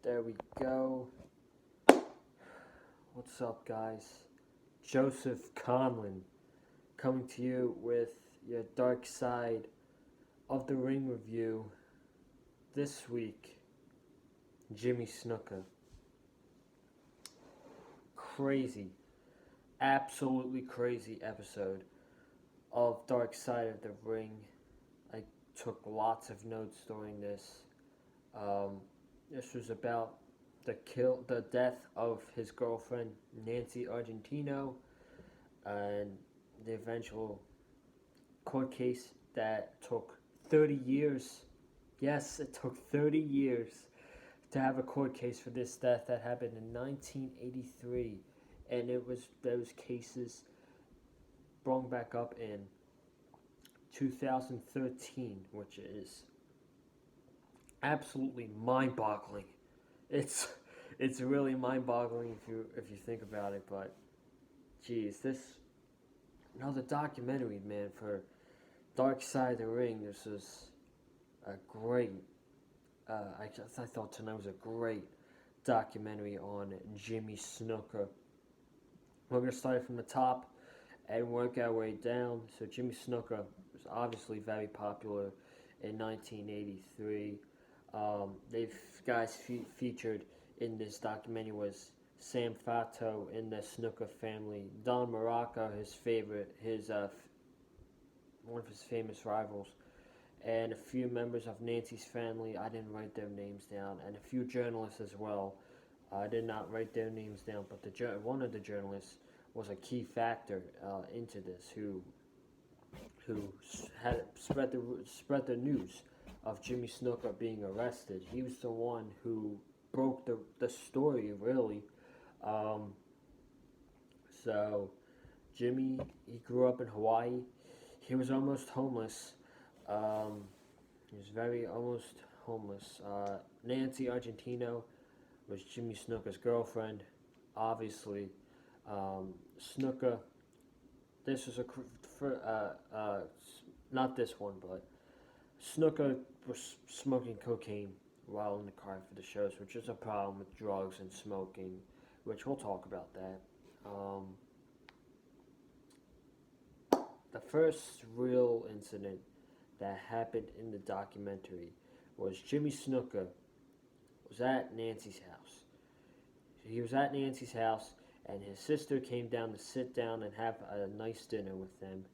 There we go. What's up, guys? Joseph Conlon coming to you with your Dark Side of the Ring review. This week, Jimmy Snuka. Crazy, absolutely crazy episode of Dark Side of the Ring. I took lots of notes during this. This was about the death of his girlfriend Nancy Argentino, and the eventual court case that took 30 years. Yes, it took 30 years to have a court case for this death that happened in 1983, and it was those cases brought back up in 2013, which is absolutely mind-boggling. It's really mind-boggling if you think about it. But geez, this another documentary, man, for Dark Side of the Ring. This was a great. I thought tonight was a great documentary on Jimmy Snuka. We're gonna start from the top and work our way down. So Jimmy Snuka was obviously very popular in 1983. They've guys featured in this documentary was Sam Fato in the Snuka family, Don Maraca, one of his famous rivals, and a few members of Nancy's family. I didn't write their names down, and a few journalists as well. I did not write their names down, but one of the journalists was a key factor into this, who had spread the news of Jimmy Snuka being arrested. He was the one who broke the story, really. So Jimmy, he grew up in Hawaii. He was almost homeless. He was almost homeless. Nancy Argentino was Jimmy Snuka's girlfriend, obviously. Snuka, this was not this one, but Snuka was smoking cocaine while in the car for the shows, which is a problem with drugs and smoking, which we'll talk about that. The first real incident that happened in the documentary was Jimmy Snuka was at Nancy's house. He was at Nancy's house, and his sister came down to sit down and have a nice dinner with them.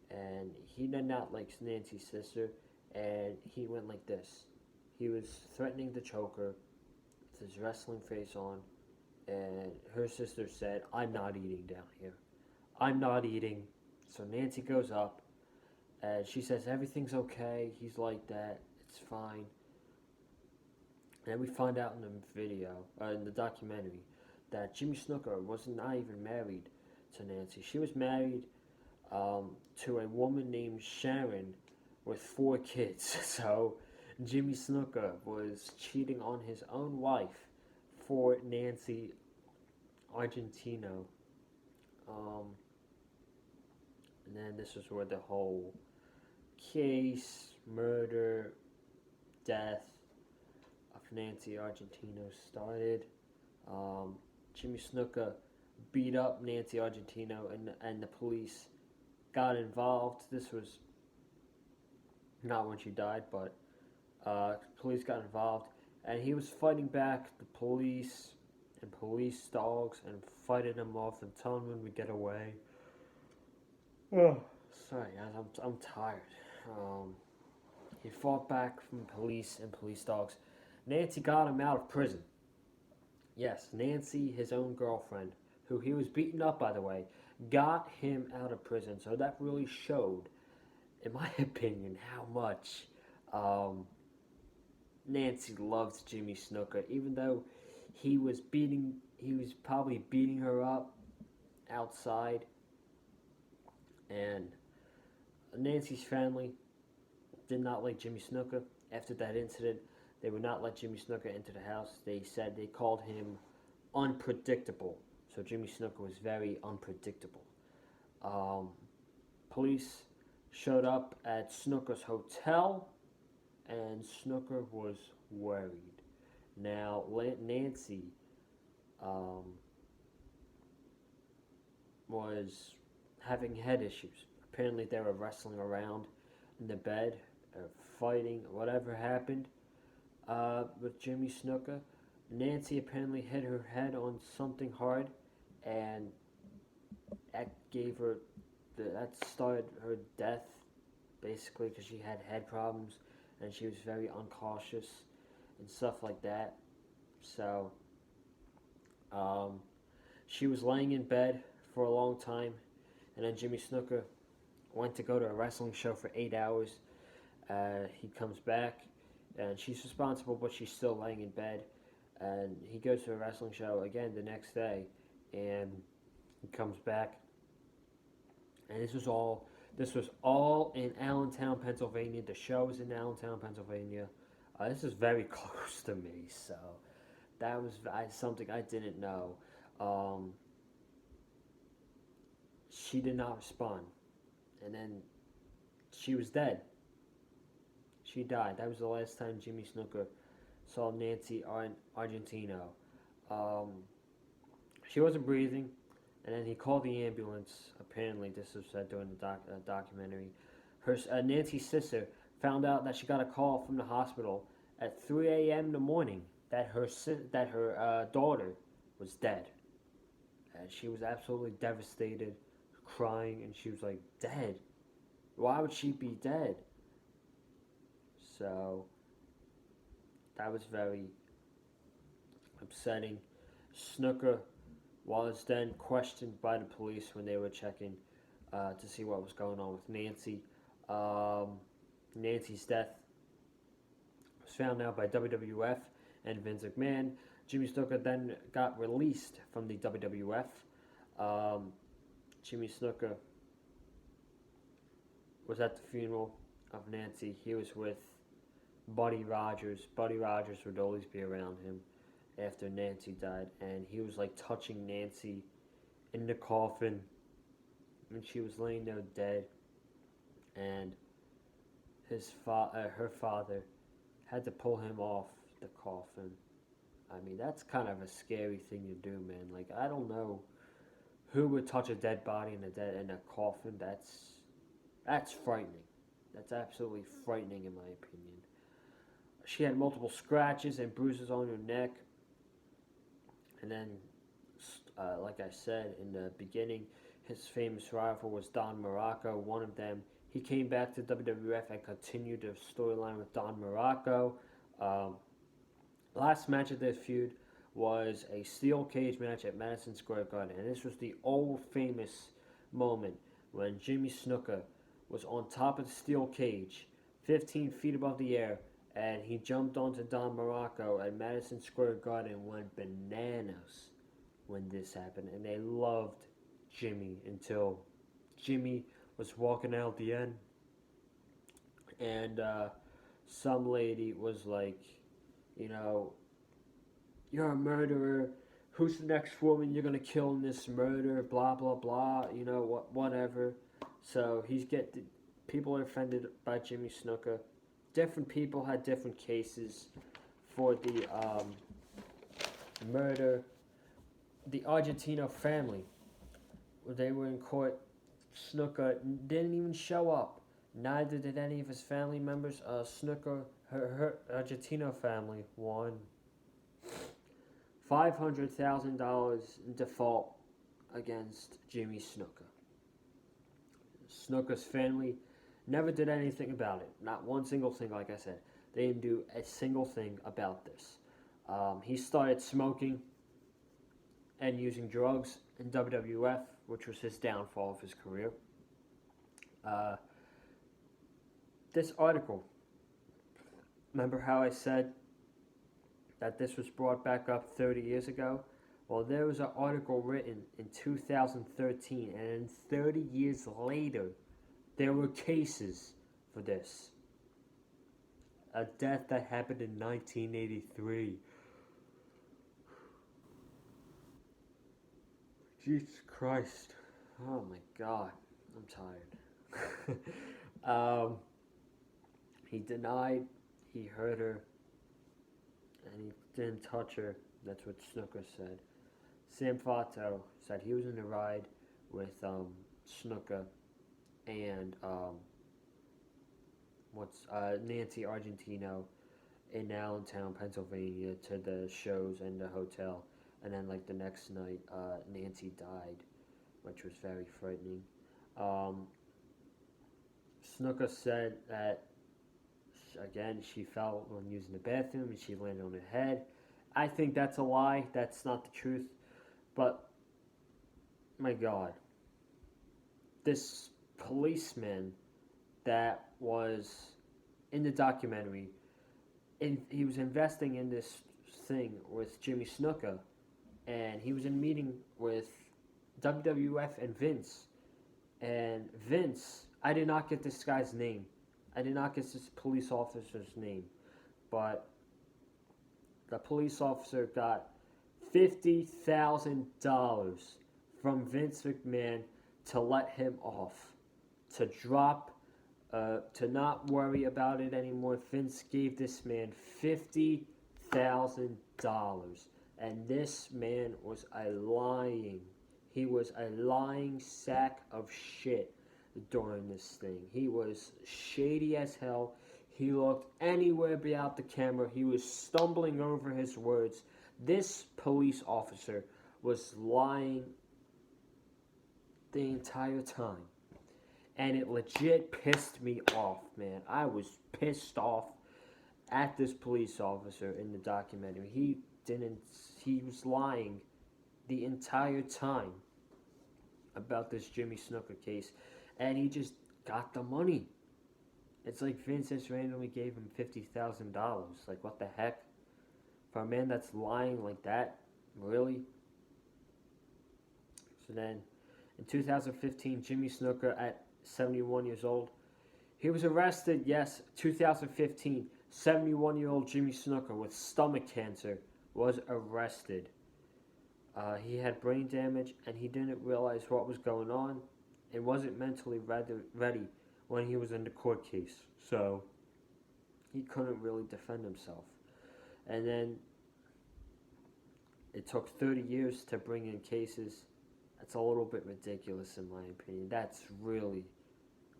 And he did not like Nancy's sister, and he went like this. He was threatening to choke her with his wrestling face on, and her sister said, "I'm not eating down here. I'm not eating." So Nancy goes up, and she says, "Everything's okay." He's like that. It's fine. And we find out in the video, in the documentary, that Jimmy Snuka was not even married to Nancy. She was married to a woman named Sharon with 4 kids. So Jimmy Snuka was cheating on his own wife for Nancy Argentino. And then this is where the whole case, murder, death of Nancy Argentino started. Jimmy Snuka beat up Nancy Argentino, and the police got involved. This was not when she died, but police got involved, and he was fighting back the police and police dogs and fighting them off and telling them to get away. Oh, sorry, guys, I'm tired. He fought back from police and police dogs. Nancy got him out of prison. Yes, Nancy, his own girlfriend, who he was beaten up, by the way, got him out of prison. So that really showed, in my opinion, how much Nancy loved Jimmy Snuka, even though he was probably beating her up outside. And Nancy's family did not like Jimmy Snuka. After that incident, they would not let Jimmy Snuka into the house. They said they called him unpredictable. So Jimmy Snuka was very unpredictable. Police showed up at Snuka's hotel, and Snuka was worried. Now, Nancy um, was having head issues. Apparently, they were wrestling around in the bed, fighting, whatever happened with Jimmy Snuka. Nancy apparently hit her head on something hard, and that gave her that started her death basically because she had head problems and she was very uncautious and stuff like that. So um, she was laying in bed for a long time, and then Jimmy Snuka went to go to a wrestling show for 8 hours. He comes back, and she's responsible, but she's still laying in bed. And he goes to a wrestling show again the next day, and he comes back, and this was all in Allentown, Pennsylvania. The show was in Allentown, Pennsylvania. This is very close to me, so that was something I didn't know. Um, she did not respond, and then she was dead. She died. That was the last time Jimmy Snooker saw Nancy Argentino. Um, she wasn't breathing, and then he called the ambulance. Apparently, this was said during the documentary. Nancy's sister found out that she got a call from the hospital at 3 a.m. in the morning that her daughter was dead, and she was absolutely devastated, crying, and she was like, "Dead? Why would she be dead?" So that was very upsetting. Snooker was then questioned by the police when they were checking to see what was going on with Nancy. Um, Nancy's death was found out by WWF and Vince McMahon. Jimmy Snuka then got released from the WWF. Um, Jimmy Snuka was at the funeral of Nancy. He was with Buddy Rogers. Buddy Rogers would always be around him after Nancy died, and he was like touching Nancy in the coffin when she was laying there dead, and her father had to pull him off the coffin. I mean, that's kind of a scary thing to do, man. Like, I don't know who would touch a dead body in a coffin. That's frightening. That's absolutely frightening in my opinion. She had multiple scratches and bruises on her neck. And then, like I said in the beginning, his famous rival was Don Morocco, one of them. He came back to WWF and continued the storyline with Don Morocco. Um, last match of this feud was a steel cage match at Madison Square Garden. And this was the old famous moment when Jimmy Snuka was on top of the steel cage, 15 feet above the air, and he jumped onto Don Morocco at Madison Square Garden and went bananas when this happened. And they loved Jimmy until Jimmy was walking out the end. And some lady was like, you know, "You're a murderer. Who's the next woman you're going to kill in this murder? Blah, blah, blah. You know, whatever." So people are offended by Jimmy Snuka. Different people had different cases for the murder. The Argentino family, they were in court. Snuka didn't even show up. Neither did any of his family members. Snuka, her Argentino family won $500,000 in default against Jimmy Snuka. Snuka's family never did anything about it. Not one single thing, like I said. They didn't do a single thing about this. He started smoking and using drugs in WWF, which was his downfall of his career. This article, remember how I said that this was brought back up 30 years ago? Well, there was an article written in 2013, and 30 years later, there were cases for this. A death that happened in 1983. Jesus Christ. Oh my God. I'm tired. He denied he hurt her. and he didn't touch her. That's what Snuka said. Sam Fato said he was in the ride with Snuka and Nancy Argentino in Allentown, Pennsylvania, to the shows and the hotel. And then, like the next night, Nancy died, which was very frightening. Um, Snuka said that again she fell when using the bathroom and she landed on her head. I think that's a lie. That's not the truth. But my God, this policeman that was in the documentary, he was investing in this thing with Jimmy Snuka, and he was in a meeting with WWF and Vince. And Vince, I did not get this guy's name. I did not get this police officer's name, but the police officer got $50,000 from Vince McMahon to let him off, to drop, to not worry about it anymore. Vince gave this man $50,000, and this man was a lying. He was a lying sack of shit during this thing. He was shady as hell. He looked anywhere beyond the camera. He was stumbling over his words. This police officer was lying the entire time. And it legit pissed me off, man. I was pissed off at this police officer in the documentary. He was lying the entire time about this Jimmy Snuka case. And he just got the money. It's like Vince just randomly gave him $50,000. Like, what the heck? For a man that's lying like that? Really? So then, in 2015, Jimmy Snuka, at 71 years old, he was arrested, yes, 2015. 71-year-old Jimmy Snuka with stomach cancer was arrested. He had brain damage, and he didn't realize what was going on and wasn't mentally ready when he was in the court case. So, he couldn't really defend himself. And then, it took 30 years to bring in cases. That's a little bit ridiculous in my opinion. That's really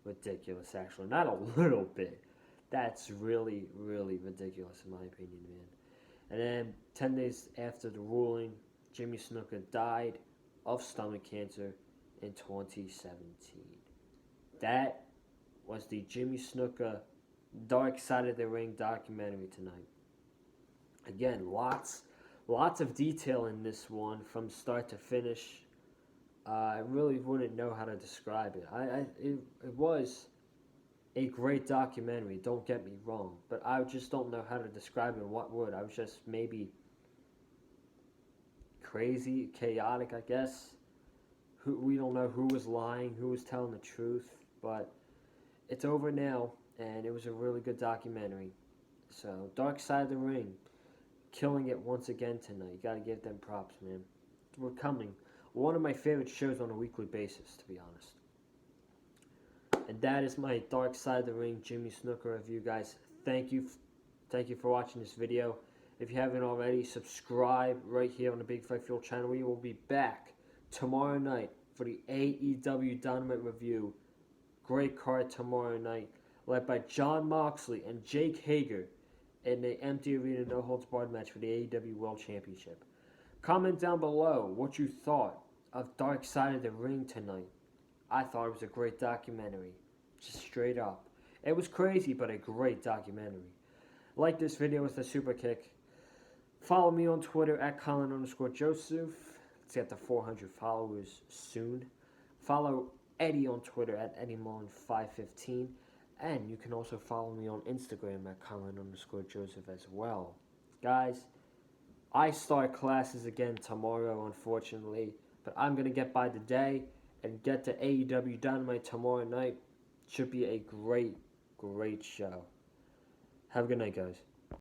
ridiculous, actually. Not a little bit. That's really, really ridiculous in my opinion, man. And then 10 days after the ruling, Jimmy Snuka died of stomach cancer in 2017. That was the Jimmy Snuka Dark Side of the Ring documentary tonight. Again, lots of detail in this one from start to finish. I really wouldn't know how to describe it. It was a great documentary, don't get me wrong, but I just don't know how to describe it in what word. I was just maybe crazy, chaotic, I guess. We don't know who was lying, who was telling the truth, but it's over now, and it was a really good documentary. So, Dark Side of the Ring, killing it once again tonight. You gotta give them props, man. We're coming. One of my favorite shows on a weekly basis, to be honest. And that is my Dark Side of the Ring Jimmy Snuka review, guys. Thank you for watching this video. If you haven't already, subscribe right here on the Big Fight Fuel channel. We will be back tomorrow night for the AEW Dynamite review. Great card tomorrow night, led by Jon Moxley and Jake Hager in the empty arena no holds barred match for the AEW World Championship. Comment down below what you thought of Dark Side of the Ring tonight. I thought it was a great documentary. Just straight up. It was crazy, but a great documentary. Like this video with a super kick. Follow me on Twitter at Colin_Joseph. Let's get to 400 followers soon. Follow Eddie on Twitter at EddieMullen515. And you can also follow me on Instagram at Colin_Joseph as well. Guys, I start classes again tomorrow, unfortunately. But I'm going to get by the day and get to AEW Dynamite tomorrow night. Should be a great, great show. Have a good night, guys.